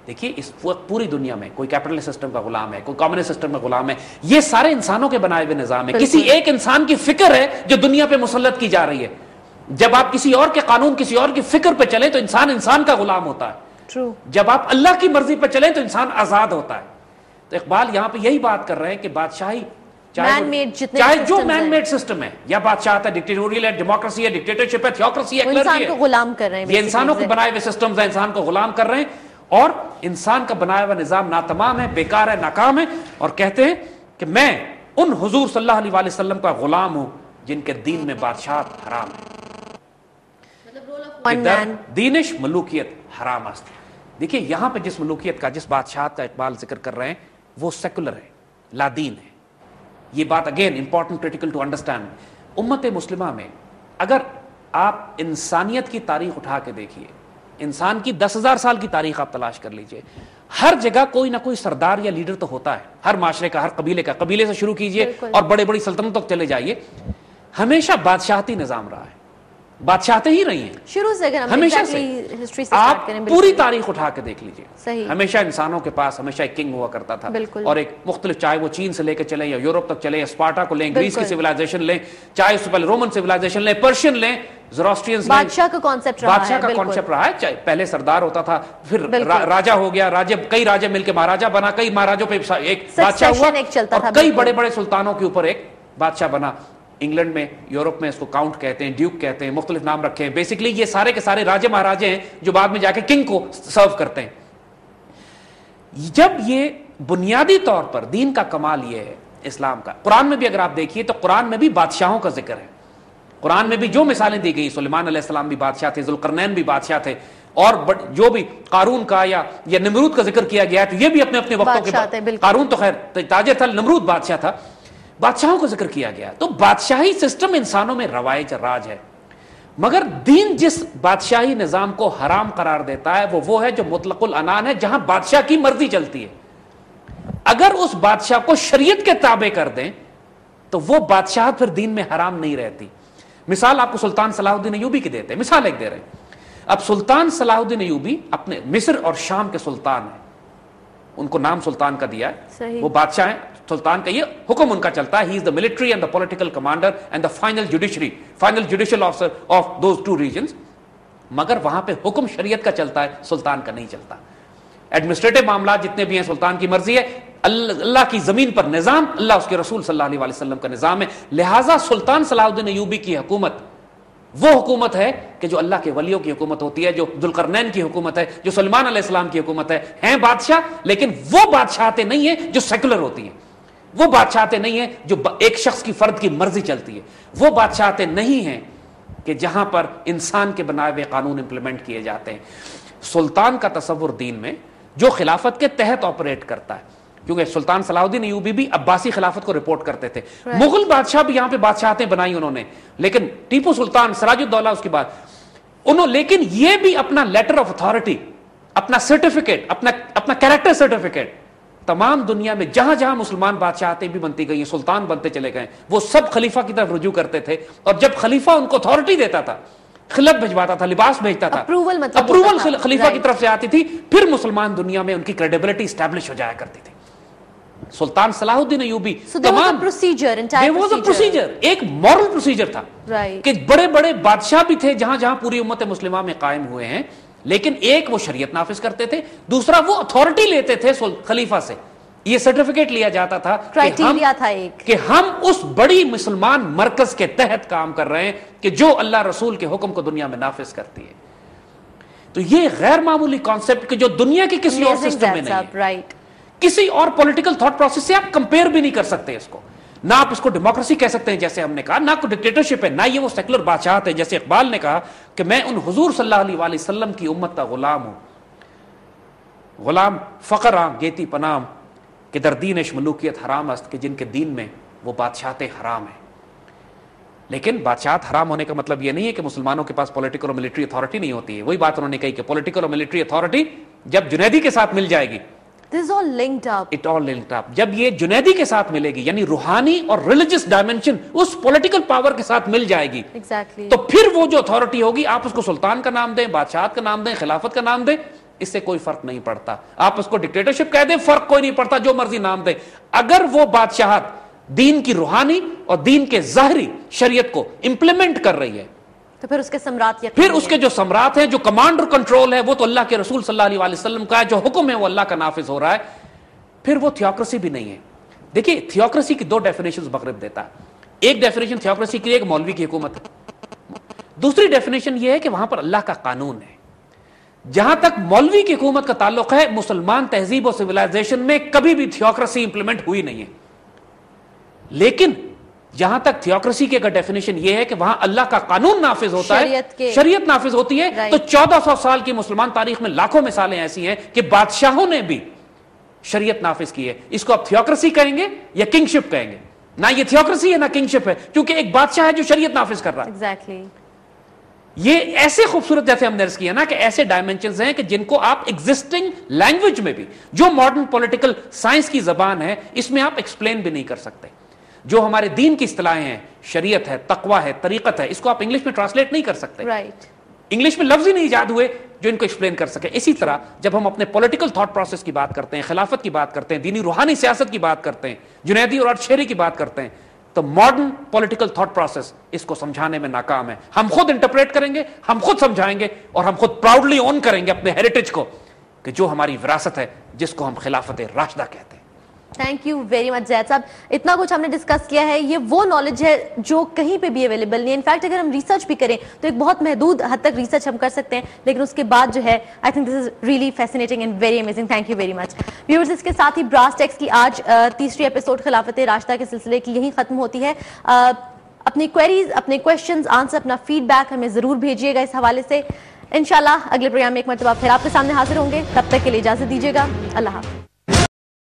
دیکھیے اس پوری دنیا میں کوئی کیپٹلسٹ سسٹم کا غلام ہے, کوئی کمیونسٹ سسٹم کا غلام ہے, یہ سارے انسانوں کے بنائے ہوئے نظام ہے. کسی ایک انسان کی فکر ہے جو دنیا پہ مسلط کی جا رہی ہے. جب آپ کسی اور کے قانون, کسی اور کی فکر پہ چلیں تو انسان کا غلام ہوتا ہے. جب آپ اللہ کی مرضی پہ چلیں تو انسان آزاد ہوتا ہے. تو اقبال یہاں پہ یہی بات کر رہے ہیں کہ بادشاہی چاہے جو مین میڈ سسٹم ہے, یا بادشاہت ہے, ڈکٹیٹوریل ہے, ڈیموکریسی ہے, ڈکٹیٹرشپ ہے, تھیوکریسی ہے, انسان کو غلام کر رہے ہیں, یہ انسانوں کے بنائے ہوئے سسٹمز ہیں, انسان کو غلام کر رہے ہیں. اور انسان کا بنایا ہوا نظام ناتمام ہے, بیکار ہے, ناکام ہے. اور کہتے ہیں کہ میں ان حضور صلی اللہ علیہ وآلہ وسلم کا غلام ہوں جن کے دین میں بادشاہت حرام ہے, دینش ملوکیت حرام است. دیکھیے یہاں پہ جس ملوکیت کا, جس بادشاہت کا اقبال ذکر کر رہے ہیں وہ سیکولر ہے, لا دین ہے. یہ بات again important, critical to understand. امت مسلمہ میں اگر آپ انسانیت کی تاریخ اٹھا کے دیکھیے, انسان کی 10,000 سال کی تاریخ آپ تلاش کر لیجئے, ہر جگہ کوئی نہ کوئی سردار یا لیڈر تو ہوتا ہے, ہر معاشرے کا, ہر قبیلے کا. قبیلے سے شروع کیجئے اور بڑے بڑی سلطنتوں تک چلے جائیے, ہمیشہ بادشاہتی نظام رہا ہے, بادشاہتیں ہی رہی ہیں شروع سے. اگر ہمیشہ سے آپ پوری تاریخ اٹھا کے دیکھ لیجئے, ہمیشہ انسانوں کے پاس ہمیشہ ایک کنگ ہوا کرتا تھا. اور ایک مختلف, چاہے وہ چین سے لے کے چلیں یا یورپ تک چلیں, اسپارٹا کو لیں, گریس کی سیولائزیشن لیں, چاہے اس سے پہلے رومن سیولائزیشن لیں, پرشین لیں, زوراسٹرینز لیں, بادشاہ کا کانسیپٹ رہا ہے. چاہے پہلے سردار ہوتا تھا, پھر راجہ ہو گیا, کئی راجے مل کے مہاراجہ بنا, کئی مہاراجوں پہ ایک بادشاہ ہوا, اور کئی بڑے بڑے سلطانوں کے اوپر ایک بادشاہ بنا. انگلینڈ میں, یورپ میں اس کو کاؤنٹ کہتے ہیں, ڈیوک کہتے ہیں, مختلف نام رکھے ہیں. بیسکلی یہ سارے کے سارے راجے مہاراجے ہیں جو بعد میں جا کے کنگ کو سرو کرتے ہیں. جب یہ بنیادی طور پر دین کا کمال یہ ہے اسلام کا, قرآن میں بھی اگر آپ دیکھیے تو قرآن میں بھی بادشاہوں کا ذکر ہے. قرآن میں بھی جو مثالیں دی گئی, سلیمان علیہ السلام بھی بادشاہ تھے, ذوالقرنین بھی بادشاہ تھے, اور جو بھی قارون کا یا نمرود کا ذکر کیا گیا ہے تو یہ بھی اپنے اپنے وقتوں کے, قارون تو خیر تاجر تھا, نمرود بادشاہ تھا, بادشاہوں کو ذکر کیا گیا. تو بادشاہی سسٹم انسانوں میں روایج راج ہے, مگر دین جس بادشاہی نظام کو حرام قرار دیتا ہے وہ ہے جو مطلق العنان ہے, جہاں بادشاہ کی مرضی چلتی ہے. اگر اس بادشاہ کو شریعت کے تابع کر دیں تو وہ بادشاہت پھر دین میں حرام نہیں رہتی. مثال آپ کو سلطان صلاح الدین ایوبی کی دیتے ہیں, مثال ایک دے رہے ہیں. اب سلطان صلاح الدین ایوبی اپنے مصر اور شام کے سلطان ہیں, ان کو نام سلطان کا دیا ہے, وہ بادشاہ ہیں, سلطان کا یہ حکم ان کا چلتا ہے. He is the military and the political commander and the final judicial officer of those two regions. مگر وہاں پہ حکم شریعت کا چلتا ہے, سلطان کا نہیں چلتا. ایڈمنسٹریٹو معاملات جتنے بھی ہیں سلطان کی مرضی ہے. اللہ کی زمین پر نظام اللہ اس کے رسول صلی اللہ علیہ وسلم کا نظام ہے. لہٰذا سلطان صلاح الدین ایوبی کی حکومت وہ حکومت ہے کہ جو اللہ کے ولیوں کی حکومت ہوتی ہے, جو ذوالقرنین کی حکومت ہے, جو سلیمان علیہ السلام کی حکومت ہے. ہیں بادشاہ, لیکن وہ بادشاہتیں نہیں ہیں جو سیکولر ہوتی ہیں, وہ بادشاہتیں نہیں ہیں جو ایک شخص کی فرد کی مرضی چلتی ہے, وہ بادشاہتیں نہیں ہیں کہ جہاں پر انسان کے بنائے ہوئے قانون امپلیمنٹ کیے جاتے ہیں. سلطان کا تصور دین میں جو خلافت کے تحت آپریٹ کرتا ہے, کیونکہ سلطان صلاح الدین ایوبی بھی عباسی خلافت کو رپورٹ کرتے تھے. مغل بادشاہ بھی یہاں پہ بادشاہتیں بنائی انہوں نے, لیکن ٹیپو سلطان, سراج الدولہ اس کے بعد انہوں, لیکن یہ بھی اپنا لیٹر آف اتھارٹی, اپنا سرٹیفکیٹ, اپنا کیریکٹر سرٹیفکیٹ تمام دنیا میں جہاں جہاں مسلمان بادشاہتیں بھی بنتی گئی ہیں, سلطان بنتے چلے گئے, وہ سب خلیفہ کی طرف رجوع کرتے تھے. اور جب خلیفہ ان کو اتھارٹی دیتا تھا, خلعت بھجواتا تھا, لباس بھیجتا تھا, اپروول خلیفہ کی طرف سے آتی تھی, پھر مسلمان دنیا میں ان کی کریڈیبلٹی اسٹیبلش ہو جایا کرتی تھی. سلطان صلاح الدین ایوبی تمام پروسیجر, ایک مورل پروسیجر تھا کہ بڑے بڑے بادشاہ بھی تھے جہاں جہاں پوری امت مسلمہ میں قائم ہوئے ہیں, لیکن ایک وہ شریعت نافذ کرتے تھے, دوسرا وہ اتھارٹی لیتے تھے خلیفہ سے. یہ سرٹیفکیٹ لیا جاتا تھا کہ ہم اس بڑی مسلمان مرکز کے تحت کام کر رہے ہیں کہ جو اللہ رسول کے حکم کو دنیا میں نافذ کرتی ہے. تو یہ غیر معمولی کانسیپٹ کہ جو دنیا کے کسی اور سسٹم میں نہیں ہے, کسی اور پولیٹیکل تھاٹ پروسیس سے آپ کمپیئر بھی نہیں کر سکتے اس کو. نہ آپ اس کو ڈیموکریسی کہہ سکتے ہیں جیسے ہم نے کہا, نہ کوئی ڈکٹیٹرشپ ہے, نہ یہ وہ سیکولر بادشاہت ہے جیسے اقبال نے کہا کہ میں ان حضور صلی اللہ علیہ وآلہ وسلم کی امت کا غلام ہوں. غلام فقر آں گیتی پنام کہ در دینش ملوکیت حرام است, کہ جن کے دین میں وہ بادشاہتیں حرام ہیں. لیکن بادشاہت حرام ہونے کا مطلب یہ نہیں ہے کہ مسلمانوں کے پاس پولیٹیکل اور ملٹری اتھارٹی نہیں ہوتی ہے. وہی بات انہوں نے کہی کہ پولیٹیکل اور ملٹری اتھارٹی جب جنیدی کے ساتھ مل جائے گی, This all linked up. It all linked up. جب یہ جنیدی کے ساتھ ملے گی, یعنی روحانی اور ریلیجس ڈائمنشن اس پولیٹیکل پاور کے ساتھ مل جائے گی, Exactly. تو پھر وہ جو اتھارٹی ہوگی آپ اس کو سلطان کا نام دیں, بادشاہت کا نام دیں, خلافت کا نام دیں, اس سے کوئی فرق نہیں پڑتا. آپ اس کو ڈکٹیٹرشپ کہہ دیں, فرق کوئی نہیں پڑتا, جو مرضی نام دیں. اگر وہ بادشاہت دین کی روحانی اور دین کے ظاہری شریعت کو امپلیمنٹ کر رہی ہے تو پھر اس کے سمراٹ پھر اس کے جو سمراٹ ہیں, جو کمانڈ اور کنٹرول ہے, وہ تو اللہ کے رسول صلی اللہ علیہ وسلم کا ہے. جو حکم ہے وہ اللہ کا نافذ ہو رہا ہے. پھر وہ تھیوکریسی بھی نہیں ہے. دیکھیے تھیوکریسی کی دو ڈیفینیشنز مغرب دیتا ہے. ایک ڈیفینیشن تھیوکریسی کی ایک مولوی کی حکومت ہے. دوسری ڈیفینیشن یہ ہے کہ وہاں پر اللہ کا قانون ہے. جہاں تک مولوی کی حکومت کا تعلق ہے, مسلمان تہذیب و سویلائزیشن میں کبھی بھی تھیوکریسی امپلیمنٹ ہوئی نہیں ہے. لیکن جہاں تک تھیوکریسی کی اگر ڈیفینیشن یہ ہے کہ وہاں اللہ کا قانون نافذ ہوتا ہے, شریعت نافذ ہوتی ہے, تو 1400 سال کی مسلمان تاریخ میں لاکھوں مثالیں ایسی ہیں کہ بادشاہوں نے بھی شریعت نافذ کی ہے. اس کو آپ تھیوکریسی کہیں گے یا کنگ شپ کہیں گے؟ نہ یہ تھیوکریسی ہے نہ کنگ شپ ہے, کیونکہ ایک بادشاہ ہے جو شریعت نافذ کر رہا ہے. ایگزیکٹلی. یہ ایسے خوبصورت, جیسے ہم نے عرض کیا نا, کہ ایسے ڈائمنشنز ہیں کہ جن کو آپ ایگزسٹنگ لینگویج میں بھی, جو ماڈرن پولیٹیکل سائنس کی زبان ہے, اس میں آپ ایکسپلین بھی نہیں کر سکتے. جو ہمارے دین کی اصطلاحیں ہیں, شریعت ہے, تقویٰ ہے, طریقت ہے, اس کو آپ انگلش میں ٹرانسلیٹ نہیں کر سکتے. انگلش میں لفظ ہی نہیں ایجاد ہوئے جو ان کو ایکسپلین کر سکے. اسی طرح جب ہم اپنے پولیٹیکل تھاٹ پروسیس کی بات کرتے ہیں, خلافت کی بات کرتے ہیں, دینی روحانی سیاست کی بات کرتے ہیں, جنیدی اور ارشیری کی بات کرتے ہیں, تو ماڈرن پولیٹیکل تھاٹ پروسیس اس کو سمجھانے میں ناکام ہے. ہم خود انٹرپریٹ کریں گے, ہم خود سمجھائیں گے, اور ہم خود پراؤڈلی اون کریں گے اپنے ہیریٹیج کو, کہ جو ہماری وراثت ہے, جس کو ہم خلافت راشدہ کہتے ہیں. تھینک یو ویری مچ زید صاحب. اتنا کچھ ہم نے ڈسکس کیا ہے, یہ وہ نالج ہے جو کہیں پہ بھی اویلیبل نہیں ہے. انفیکٹ اگر ہم ریسرچ بھی کریں تو ایک بہت محدود حد تک ریسرچ ہم کر سکتے ہیں, لیکن اس کے بعد جو ہے I think this is really fascinating and very amazing. Thank you very much. Viewers, اس کے ساتھ ہی براس ٹیکس کی آج تیسری ایپیسوڈ خلافت راشدہ کے سلسلے کی یہیں ختم ہوتی ہے. اپنی کوئریز, اپنے کویشچنز, آنسر, اپنا فیڈ بیک ہمیں ضرور بھیجیے گا اس حوالے سے. انشاءاللہ اگلے پروگرام میں ایک مرتبہ پھر آپ کے سامنے حاضر ہوں گے. تب تک کے لیے اجازت دیجیے گا. اللہ حافظ.